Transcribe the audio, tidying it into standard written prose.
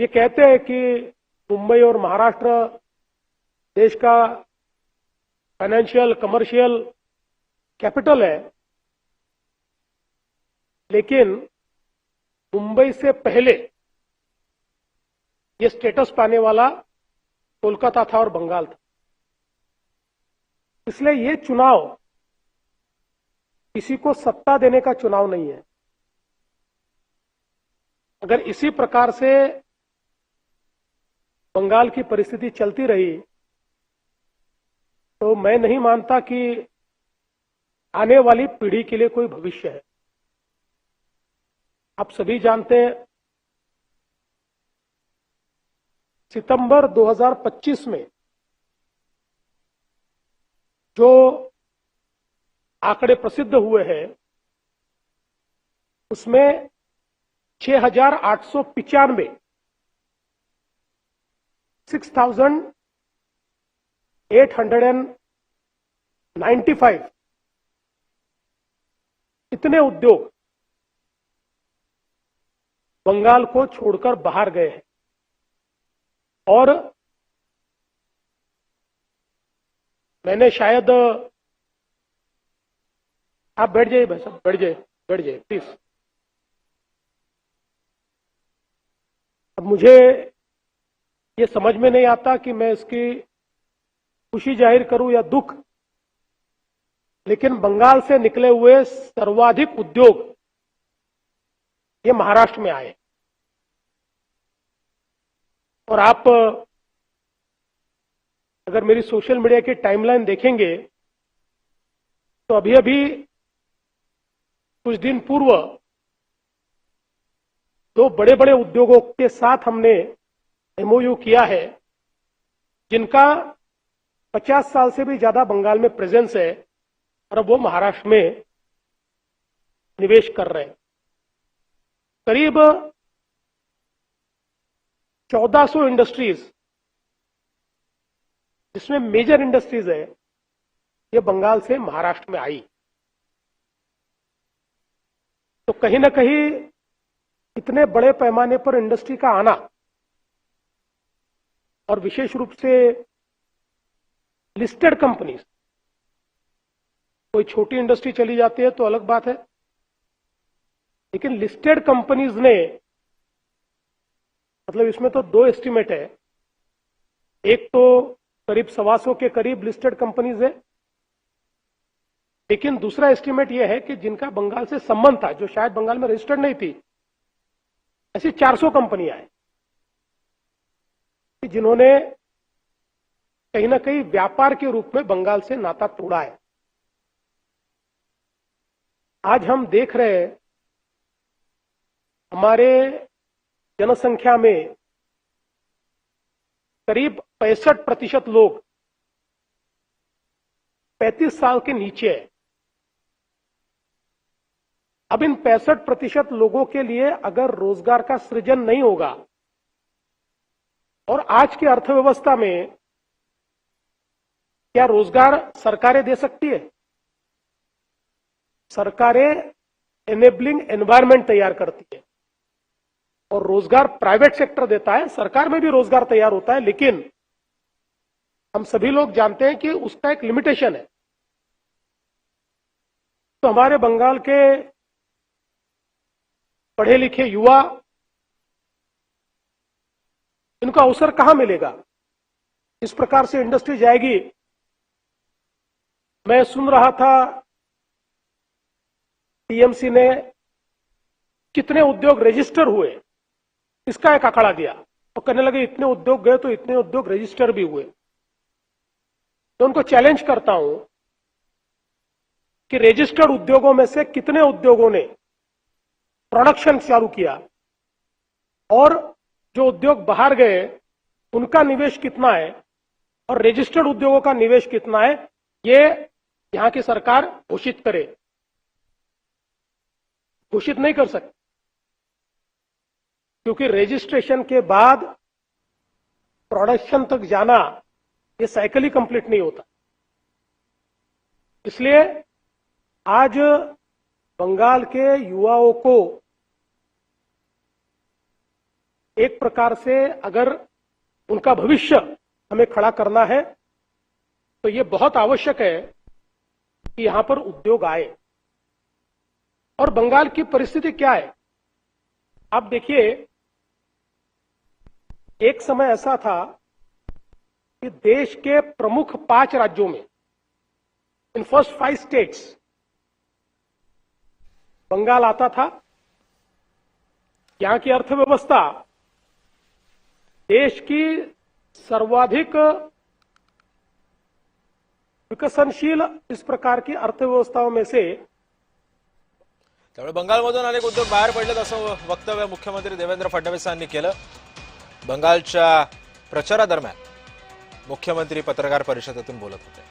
ये कहते हैं कि मुंबई और महाराष्ट्र देश का फाइनेंशियल कमर्शियल कैपिटल है, लेकिन मुंबई से पहले ये स्टेटस पाने वाला कोलकाता था और बंगाल था। इसलिए ये चुनाव किसी को सत्ता देने का चुनाव नहीं है। अगर इसी प्रकार से बंगाल की परिस्थिति चलती रही तो मैं नहीं मानता कि आने वाली पीढ़ी के लिए कोई भविष्य है। आप सभी जानते हैं, सितंबर 2025 में जो आंकड़े प्रसिद्ध हुए हैं उसमें 6,895 6,895 इतने उद्योग बंगाल को छोड़कर बाहर गए हैं। और मैंने शायद, आप बैठ जाइए भाई साहब, बैठ जाइए प्लीज। अब मुझे ये समझ में नहीं आता कि मैं इसकी खुशी जाहिर करूं या दुख, लेकिन बंगाल से निकले हुए सर्वाधिक उद्योग ये महाराष्ट्र में आए। और आप अगर मेरी सोशल मीडिया की टाइमलाइन देखेंगे तो अभी अभी कुछ दिन पूर्व दो बड़े बड़े उद्योगों के साथ हमने एमओयू किया है, जिनका 50 साल से भी ज्यादा बंगाल में प्रेजेंस है, और अब वो महाराष्ट्र में निवेश कर रहे हैं। करीब 1400 इंडस्ट्रीज, जिसमें मेजर इंडस्ट्रीज है, ये बंगाल से महाराष्ट्र में आई। तो कहीं ना कहीं इतने बड़े पैमाने पर इंडस्ट्री का आना, और विशेष रूप से लिस्टेड कंपनीज, कोई छोटी इंडस्ट्री चली जाती है तो अलग बात है, लेकिन लिस्टेड कंपनीज ने, मतलब इसमें तो दो एस्टीमेट है। एक तो करीब 125 के करीब लिस्टेड कंपनीज है, लेकिन दूसरा एस्टीमेट यह है कि जिनका बंगाल से संबंध था, जो शायद बंगाल में रजिस्टर्ड नहीं थी, ऐसी 400 कंपनियां हैं जिन्होंने कहीं ना कहीं व्यापार के रूप में बंगाल से नाता तोड़ा है। आज हम देख रहे हैं हमारे जनसंख्या में करीब 65% लोग 35 साल के नीचे है। अब इन 65% लोगों के लिए अगर रोजगार का सृजन नहीं होगा, और आज की अर्थव्यवस्था में क्या रोजगार सरकारें दे सकती है? सरकारें एनेबलिंग एनवायरनमेंट तैयार करती है और रोजगार प्राइवेट सेक्टर देता है। सरकार में भी रोजगार तैयार होता है, लेकिन हम सभी लोग जानते हैं कि उसका एक लिमिटेशन है। तो हमारे बंगाल के पढ़े लिखे युवा, इनको अवसर कहां मिलेगा? इस प्रकार से इंडस्ट्री जाएगी। मैं सुन रहा था टीएमसी ने कितने उद्योग रजिस्टर हुए, इसका एक आंकड़ा दिया और कहने लगे इतने उद्योग गए तो इतने उद्योग रजिस्टर भी हुए। तो उनको चैलेंज करता हूं कि रजिस्टर्ड उद्योगों में से कितने उद्योगों ने प्रोडक्शन चालू किया, और जो उद्योग बाहर गए उनका निवेश कितना है, और रजिस्टर्ड उद्योगों का निवेश कितना है, ये यहां की सरकार घोषित करे। घोषित नहीं कर सकती, क्योंकि रजिस्ट्रेशन के बाद प्रोडक्शन तक जाना, ये साइकिल ही कंप्लीट नहीं होता। इसलिए आज बंगाल के युवाओं को एक प्रकार से अगर उनका भविष्य हमें खड़ा करना है तो ये बहुत आवश्यक है कि यहां पर उद्योग आए। और बंगाल की परिस्थिति क्या है, आप देखिए, एक समय ऐसा था कि देश के प्रमुख 5 राज्यों में, इन फर्स्ट 5 स्टेट्स, बंगाल आता था। यहां की अर्थव्यवस्था देश की सर्वाधिक विकसनशील इस प्रकार की अर्थव्यवस्थाओं में से। त्यामुळे बंगालमधून अनेक उद्योग बाहेर पडलेत असं वक्तव्य मुख्यमंत्री देवेंद्र फडणवीस यांनी केलं। बंगालच्या प्रचारादरम्यान मुख्यमंत्री पत्रकार परिषदेतून बोलत होते।